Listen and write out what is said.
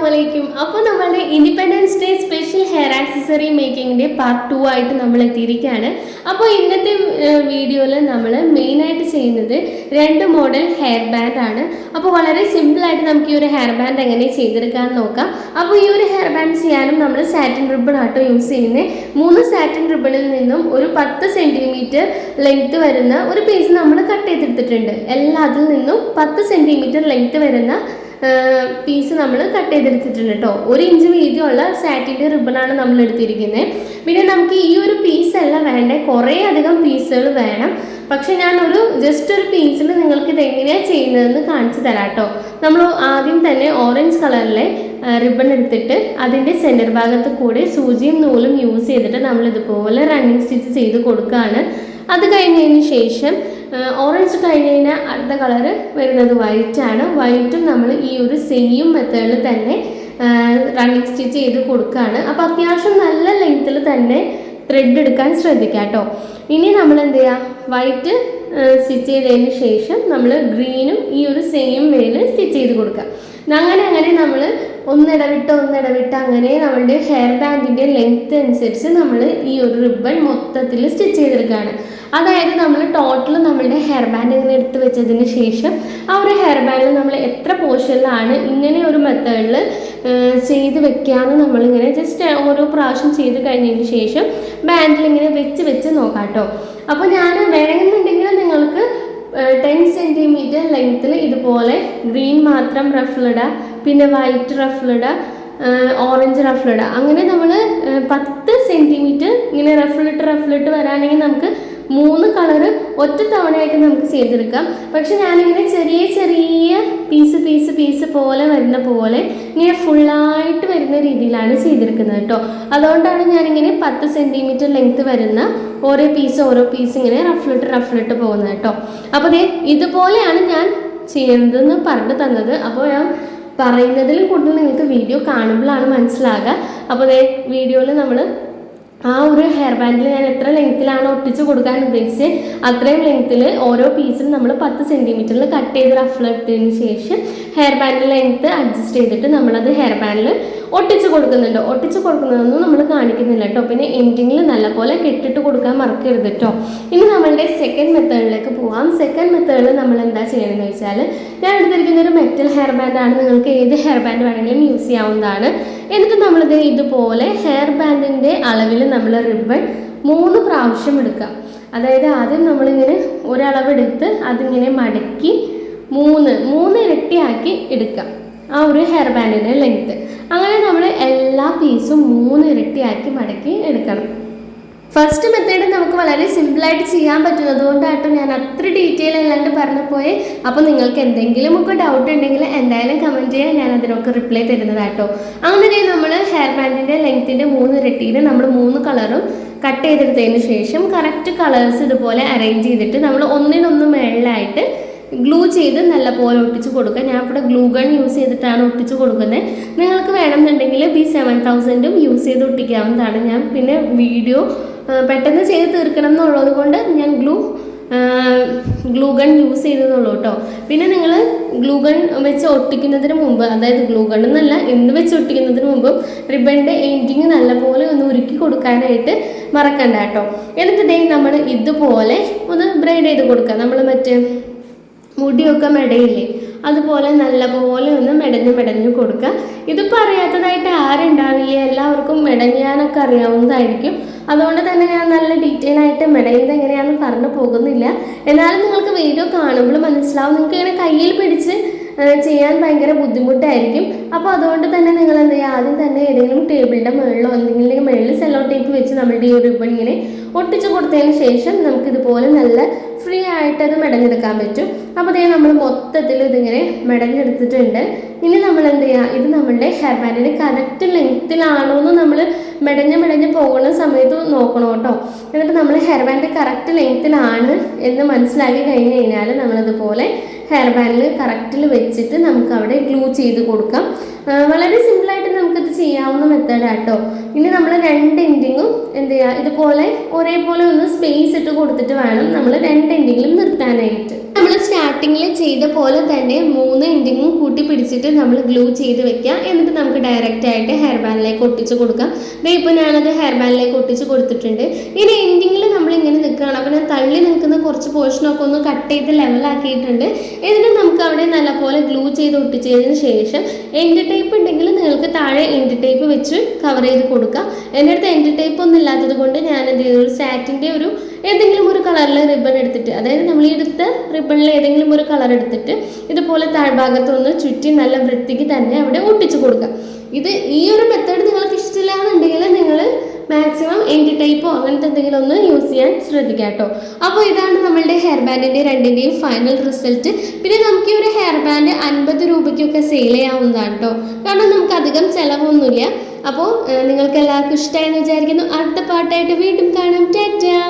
അസ്സലാമലൈക്കും. അപ്പോൾ നമ്മളുടെ independence day special hair accessory മേക്കിങ്ങിൻ്റെ പാർട്ട് 2 ആയിട്ട് നമ്മൾ എത്തിയിരിക്കുകയാണ്. അപ്പോൾ ഇന്നത്തെ വീഡിയോയിൽ നമ്മൾ മെയിനായിട്ട് ചെയ്യുന്നത് 2 മോഡൽ ഹെയർ ബാൻഡ് ആണ്. അപ്പോൾ വളരെ സിമ്പിളായിട്ട് നമുക്ക് ഈ ഒരു ഹെയർ ബാൻഡ് എങ്ങനെ ചെയ്തെടുക്കാമെന്ന് നോക്കാം. അപ്പോൾ ഈ ഒരു ഹെയർ ബാൻഡ് ചെയ്യാനും നമ്മൾ സാറ്റിൻ റിബൺ ആട്ടോ യൂസ് ചെയ്യുന്നത്. 3 സാറ്റിൻ റിബണിൽ നിന്നും ഒരു 10 സെൻറ്റിമീറ്റർ ലെങ്ത് വരുന്ന ഒരു പീസ് നമ്മൾ കട്ട് ചെയ്തെടുത്തിട്ടുണ്ട്. അതിൽ നിന്നും 10 സെൻറ്റിമീറ്റർ ലെങ്ത് വരുന്ന പീസ് നമ്മൾ കട്ട് ചെയ്തെടുത്തിട്ടുണ്ട് കേട്ടോ. 1 ഇഞ്ച് വീതിയുള്ള സാറ്റിൻ്റെ റിബണാണ് നമ്മൾ എടുത്തിരിക്കുന്നത്. പിന്നെ നമുക്ക് ഈ ഒരു പീസല്ല വേണ്ടേ, കുറേ അധികം പീസുകൾ വേണം. പക്ഷെ ഞാനൊരു ജസ്റ്റ് ഒരു പീസിൽ നിങ്ങൾക്ക് ഇതെങ്ങനെയാണ് ചെയ്യുന്നതെന്ന് കാണിച്ചു തരാം കേട്ടോ. നമ്മൾ ആദ്യം തന്നെ ഓറഞ്ച് കളറിലെ റിബൺ എടുത്തിട്ട് അതിൻ്റെ സെൻറ്റർ ഭാഗത്ത് കൂടി സൂചിയും നൂലും യൂസ് ചെയ്തിട്ട് നമ്മൾ ഇതുപോലെ റണ്ണിങ് സ്റ്റിച്ച് ചെയ്ത് കൊടുക്കുകയാണ്. അത് കഴിഞ്ഞതിന് ശേഷം ഓറഞ്ച് കഴിഞ്ഞ് കഴിഞ്ഞാൽ അടുത്ത കളറ് വരുന്നത് വൈറ്റാണ്. വൈറ്റും നമ്മൾ ഈ ഒരു സെയിം മെത്തേഡിൽ തന്നെ റണ്ണിങ് സ്റ്റിച്ച് ചെയ്ത് കൊടുക്കുകയാണ്. അപ്പോൾ അത്യാവശ്യം നല്ല ലെങ്ത്തിൽ തന്നെ ത്രെഡ് എടുക്കാൻ ശ്രദ്ധിക്കുക കേട്ടോ. ഇനി നമ്മൾ എന്ത് ചെയ്യുക, വൈറ്റ് സ്റ്റിച്ച് ചെയ്തതിന് ശേഷം നമ്മൾ ഗ്രീനും ഈ ഒരു സെയിം വേയിൽ സ്റ്റിച്ച് ചെയ്ത് കൊടുക്കുക. അങ്ങനെ നമ്മൾ ഒന്നിടവിട്ട് അങ്ങനെ നമ്മളുടെ ഹെയർ ബാൻഡിൻ്റെ ലെങ്ത്ത് അനുസരിച്ച് നമ്മൾ ഈ ഒരു റിബൺ മൊത്തത്തിൽ സ്റ്റിച്ച് ചെയ്തെടുക്കുകയാണ്. അതായത് നമ്മൾ ടോട്ടൽ നമ്മളുടെ ഹെയർ ബാൻഡ് ഇങ്ങനെ എടുത്ത് വെച്ചതിന് ശേഷം ആ ഒരു ഹെയർ ബാൻഡിൽ നമ്മൾ എത്ര പോർഷനിലാണ് ഇങ്ങനെ ഒരു മെത്തേഡിൽ ചെയ്ത് വെക്കാമെന്ന് നമ്മളിങ്ങനെ ജസ്റ്റ് ഓരോ പ്രാവശ്യം ചെയ്ത് കഴിഞ്ഞതിന് ശേഷം ബാൻഡിൽ ഇങ്ങനെ വെച്ച് നോക്കാം കേട്ടോ. അപ്പോൾ ഞാൻ വേണമെന്നുണ്ടെങ്കിൽ നിങ്ങൾക്ക് 10 സെൻറ്റിമീറ്റർ ലെങ്ത്തിൽ ഇതുപോലെ ഗ്രീൻ മാത്രം റഫിലിടുക, പിന്നെ വൈറ്റ് റഫിലിടുക, ഓറഞ്ച് റഫിലിടുക. അങ്ങനെ നമ്മൾ 10 സെൻറ്റിമീറ്റർ ഇങ്ങനെ റഫിലിട്ട് വരാണെങ്കിൽ നമുക്ക് 3 കളറ് ഒറ്റ തവണയായിട്ട് നമുക്ക് ചെയ്തെടുക്കാം. പക്ഷെ ഞാനിങ്ങനെ ചെറിയ പീസ് പോലെ വരുന്ന പോലെ ഇങ്ങനെ ഫുള്ളായിട്ട് വരുന്ന രീതിയിലാണ് ചെയ്തെടുക്കുന്നത് കേട്ടോ. അതുകൊണ്ടാണ് ഞാനിങ്ങനെ 10 സെൻറ്റിമീറ്റർ ലെങ്ത്ത് വരുന്ന ഓരോ പീസ് ഇങ്ങനെ റഫിലിട്ട് പോകുന്നത് കേട്ടോ. അപ്പോൾ ഇതുപോലെയാണ് ഞാൻ ചെയ്യുന്നതെന്ന് പറഞ്ഞു തന്നത്. അപ്പോൾ ഞാൻ പറയുന്നതിൽ കൂടുതൽ നിങ്ങൾക്ക് വീഡിയോ കാണുമ്പോഴാണ് മനസ്സിലാകുക. അപ്പോൾ വീഡിയോയിൽ നമ്മൾ ആ ഒരു ഹെയർ ബാൻഡിൽ ഞാൻ എത്ര ലെങ്ത്തിലാണ് ഒട്ടിച്ച് കൊടുക്കാൻ ഉദ്ദേശിച്ചത് അത്രയും ലെങ്ത്തിൽ ഓരോ പീസും നമ്മൾ 10 സെൻറ്റിമീറ്ററിൽ കട്ട് ചെയ്ത് റഫിലിട്ടതിന് ശേഷം ഹെയർ ബാൻഡ് ലെങ്ത്ത് അഡ്ജസ്റ്റ് ചെയ്തിട്ട് നമ്മളത് ഹെയർ ബാൻഡിൽ ഒട്ടിച്ച് കൊടുക്കുന്നുണ്ട്. ഒട്ടിച്ച് കൊടുക്കുന്നതൊന്നും നമ്മൾ കാണിക്കുന്നില്ല കേട്ടോ. പിന്നെ എൻഡിങ്ങിൽ നല്ലപോലെ കെട്ടിട്ട് കൊടുക്കാൻ മറക്കരുത് കേട്ടോ. ഇനി നമ്മളുടെ സെക്കൻഡ് മെത്തേഡിലേക്ക് പോവാം. സെക്കൻഡ് മെത്തേഡിൽ നമ്മൾ എന്താ ചെയ്യണമെന്ന് വെച്ചാൽ, ഞാൻ എടുത്തിരിക്കുന്ന ഒരു മെറ്റൽ ഹെയർ ബാൻഡാണ്. നിങ്ങൾക്ക് ഏത് ഹെയർ ബാൻഡ് വേണമെങ്കിലും യൂസ് ചെയ്യാവുന്നതാണ്. എന്നിട്ട് നമ്മളിത് ഇതുപോലെ ഹെയർ ബാൻഡിൻ്റെ അളവിൽ നമ്മൾ റിബൺ 3 പ്രാവശ്യം എടുക്കുക. അതായത് ആദ്യം നമ്മളിങ്ങനെ ഒരളവെടുത്ത് അതിങ്ങനെ മടക്കി 3 ഇരട്ടിയാക്കി എടുക്കാം ആ ഒരു ഹെയർ ബാൻഡിൻ്റെ ലെങ്ത്ത്. അങ്ങനെ നമ്മൾ എല്ലാ പീസും 3 ഇരട്ടിയാക്കി മടക്കി എടുക്കണം. ഫസ്റ്റ് മെത്തേഡ് നമുക്ക് വളരെ സിമ്പിളായിട്ട് ചെയ്യാൻ പറ്റുന്നത് കൊണ്ടാട്ടോ ഞാൻ അത്ര ഡീറ്റെയിൽ അല്ലാണ്ട് പറഞ്ഞു പോയി. അപ്പോൾ നിങ്ങൾക്ക് എന്തെങ്കിലുമൊക്കെ ഡൗട്ട് ഉണ്ടെങ്കിൽ എന്തായാലും കമൻറ്റ് ചെയ്യാൻ, ഞാൻ അതിനൊക്കെ റിപ്ലൈ തരുന്നതാട്ടോ. അങ്ങനെ നമ്മൾ ഹെയർ ബാൻഡിൻ്റെ ലെങ്ത്തിൻ്റെ 3 ഇരട്ടിയിൽ നമ്മൾ 3 കളറും കട്ട് ചെയ്തെടുത്തതിന് ശേഷം കറക്റ്റ് കളേഴ്സ് ഇതുപോലെ അറേഞ്ച് ചെയ്തിട്ട് നമ്മൾ ഒന്നിനൊന്ന് മേളിലായിട്ട് ഗ്ലൂ ചെയ്ത് നല്ലപോലെ ഒട്ടിച്ച് കൊടുക്കുക. ഞാൻ ഇവിടെ ഗ്ലൂ ഗൺ യൂസ് ചെയ്തിട്ടാണ് ഒട്ടിച്ച് കൊടുക്കുന്നത്. നിങ്ങൾക്ക് വേണമെന്നുണ്ടെങ്കിൽ B7000 യൂസ് ചെയ്ത് ഒട്ടിക്കാവുന്നതാണ്. ഞാൻ പിന്നെ വീഡിയോ പെട്ടെന്ന് ചെയ്ത് തീർക്കണം എന്നുള്ളത് കൊണ്ട് ഞാൻ ഗ്ലൂ ഗൺ യൂസ് ചെയ്തതുള്ളൂ കേട്ടോ. പിന്നെ നിങ്ങൾ ഗ്ലൂ ഗൺ വെച്ച് ഒട്ടിക്കുന്നതിന് മുമ്പ്, അതായത് ഗ്ലൂ ഗൺ എന്നല്ല എന്ത് വെച്ച് ഒട്ടിക്കുന്നതിന് മുമ്പ് റിബണിൻ്റെ എൻഡിങ് നല്ലപോലെ ഒന്ന് ഉരുക്കി കൊടുക്കാനായിട്ട് മറക്കണ്ട കേട്ടോ. എന്നിട്ട് നമ്മൾ ഇതുപോലെ ഒന്ന് ബ്രൈഡ് ചെയ്ത് കൊടുക്കുക. നമ്മൾ മറ്റേ മുടിയൊക്കെ മെടയില്ലേ, അതുപോലെ നല്ലപോലെ ഒന്ന് മെടഞ്ഞു കൊടുക്കുക. ഇതിപ്പോൾ അറിയാത്തതായിട്ട് ആരുണ്ടാവില്ല, എല്ലാവർക്കും മെടഞ്ഞാനൊക്കെ അറിയാവുന്നതായിരിക്കും. അതുകൊണ്ട് തന്നെ ഞാൻ നല്ല ഡീറ്റെയിൽ ആയിട്ട് മെടയുന്നത് എങ്ങനെയാണെന്ന് പറഞ്ഞു പോകുന്നില്ല. എന്നാലും നിങ്ങൾക്ക് വീഡിയോ കാണുമ്പോൾ മനസ്സിലാവും. നിങ്ങൾക്ക് ഇങ്ങനെ കയ്യിൽ പിടിച്ച് ചെയ്യാൻ ഭയങ്കര ബുദ്ധിമുട്ടായിരിക്കും. അപ്പോൾ അതുകൊണ്ട് തന്നെ നിങ്ങൾ എന്ത് ചെയ്യുക, ആദ്യം തന്നെ ഏതെങ്കിലും ടേബിളിൻ്റെ മുകളിലോ എന്തെങ്കിലും മുകളിൽ സെല്ലോ ടേപ്പ് വെച്ച് നമ്മുടെ ഈ ഒരു റിബൺ ഇങ്ങനെ ഒട്ടിച്ച് കൊടുത്തതിന് ശേഷം നമുക്കിതുപോലെ നല്ല ഫ്രീ ആയിട്ട് അത് മെടഞ്ഞെടുക്കാൻ പറ്റും. അപ്പോൾ നമ്മൾ മൊത്തത്തിൽ ഇതിങ്ങനെ മെടഞ്ഞെടുത്തിട്ടുണ്ട്. ഇനി നമ്മൾ എന്ത് ചെയ്യുക, ഇത് നമ്മളുടെ ഹെയർ ബാൻഡിൻ്റെ കറക്റ്റ് ലെങ്ത്തിലാണോ എന്ന് നമ്മൾ മെടഞ്ഞ് പോകുന്ന സമയത്ത് നോക്കണം കേട്ടോ. എന്നിട്ട് നമ്മൾ ഹെയർ ബാൻഡ് കറക്റ്റ് ലെങ്ത്തിലാണ് എന്ന് മനസ്സിലാക്കി കഴിഞ്ഞ് കഴിഞ്ഞാൽ നമ്മളിതുപോലെ ഹെയർ ബാൻഡിൽ കറക്റ്റിൽ വെച്ചിട്ട് നമുക്ക് അവിടെ ഗ്ലൂ ചെയ്ത് കൊടുക്കാം. വളരെ സിമ്പിളായിട്ട് നമുക്കിത് ചെയ്യാവുന്ന മെത്തേഡാട്ടോ. ഇനി നമ്മൾ 2 എൻഡിങ്ങും എന്ത് ചെയ്യുക, ഇതുപോലെ ഒരേപോലെ ഒന്ന് സ്പേസ് ഇട്ട് കൊടുത്തിട്ട് വേണം നമ്മൾ 2 എൻഡിങ്ങിലും നിർത്താനായിട്ട്. നമ്മൾ സ്റ്റാർട്ടിങ്ങിൽ ചെയ്ത പോലെ തന്നെ 3 എൻഡിങ്ങും കൂട്ടി പിടിച്ചിട്ട് നമ്മൾ ഗ്ലൂ ചെയ്ത് വെക്കാം. എന്നിട്ട് നമുക്ക് ഡയറക്റ്റ് ആയിട്ട് ഹെയർ ബാൻഡിലേക്ക് ഒട്ടിച്ച് കൊടുക്കാം. ഇപ്പോൾ ഞാനത് ഹെയർ ബാൻഡിലേക്ക് ഒട്ടിച്ച് കൊടുത്തിട്ടുണ്ട്. ഇനി എൻഡിങ്ങിൽ നമ്മളിങ്ങനെ നിൽക്കുകയാണ്. അപ്പോൾ ഞാൻ തള്ളി നിൽക്കുന്ന കുറച്ച് പോർഷനൊക്കെ ഒന്ന് കട്ട് ചെയ്ത് ലെവലാക്കിയിട്ടുണ്ട്. എന്നിട്ട് നമുക്ക് അവിടെ നല്ലപോലെ ഗ്ലൂ ചെയ്ത് ഒട്ടിച്ചതിന് ശേഷം എൻഡ് ടേപ്പ് ഉണ്ടെങ്കിൽ നിങ്ങൾക്ക് താഴെ എൻഡ് ടേപ്പ് വെച്ച് കവർ ചെയ്ത് കൊടുക്കാം. എൻ്റെ അടുത്ത് എൻഡ് ടേപ്പ് ഒന്നും ഇല്ലാത്തത് കൊണ്ട് ഞാനത് ഒരു സാറ്റിൻ്റെ ഏതെങ്കിലും ഒരു കളറിൽ റിബൺ എടുത്തിട്ട്, അതായത് നമ്മൾ ഈ എടുത്ത റിബണിൽ ഏതെങ്കിലും ഒരു കളർ എടുത്തിട്ട് ഇതുപോലെ താഴ്ഭാഗത്തൊന്ന് ചുറ്റി നല്ല വൃത്തിക്ക് തന്നെ അവിടെ ഒട്ടിച്ച് കൊടുക്കാം. ഈ ഒരു മെത്തേഡ് നിങ്ങൾക്ക് ഇഷ്ടമില്ല എന്നുണ്ടെങ്കിൽ നിങ്ങൾ മാക്സിമം എൻഡ് ടൈപ്പോ അങ്ങനത്തെ എന്തെങ്കിലും ഒന്ന് യൂസ് ചെയ്യാൻ ശ്രദ്ധിക്കുക കേട്ടോ. അപ്പോൾ ഇതാണ് നമ്മളുടെ ഹെയർ ബാൻഡിൻ്റെ രണ്ടിൻ്റെയും ഫൈനൽ റിസൾട്ട്. പിന്നെ നമുക്ക് ഈ ഒരു ഹെയർ ബാൻഡ് 50 രൂപയ്ക്കൊക്കെ സെയിൽ ചെയ്യാവുന്നതാണ് കേട്ടോ. കാരണം നമുക്ക് അധികം ചിലവൊന്നുമില്ല. അപ്പോൾ നിങ്ങൾക്ക് എല്ലാവർക്കും ഇഷ്ടമായെന്ന് വിചാരിക്കുന്നു. അടുത്ത പാട്ടായിട്ട് വീണ്ടും കാണാം. ടാറ്റാ.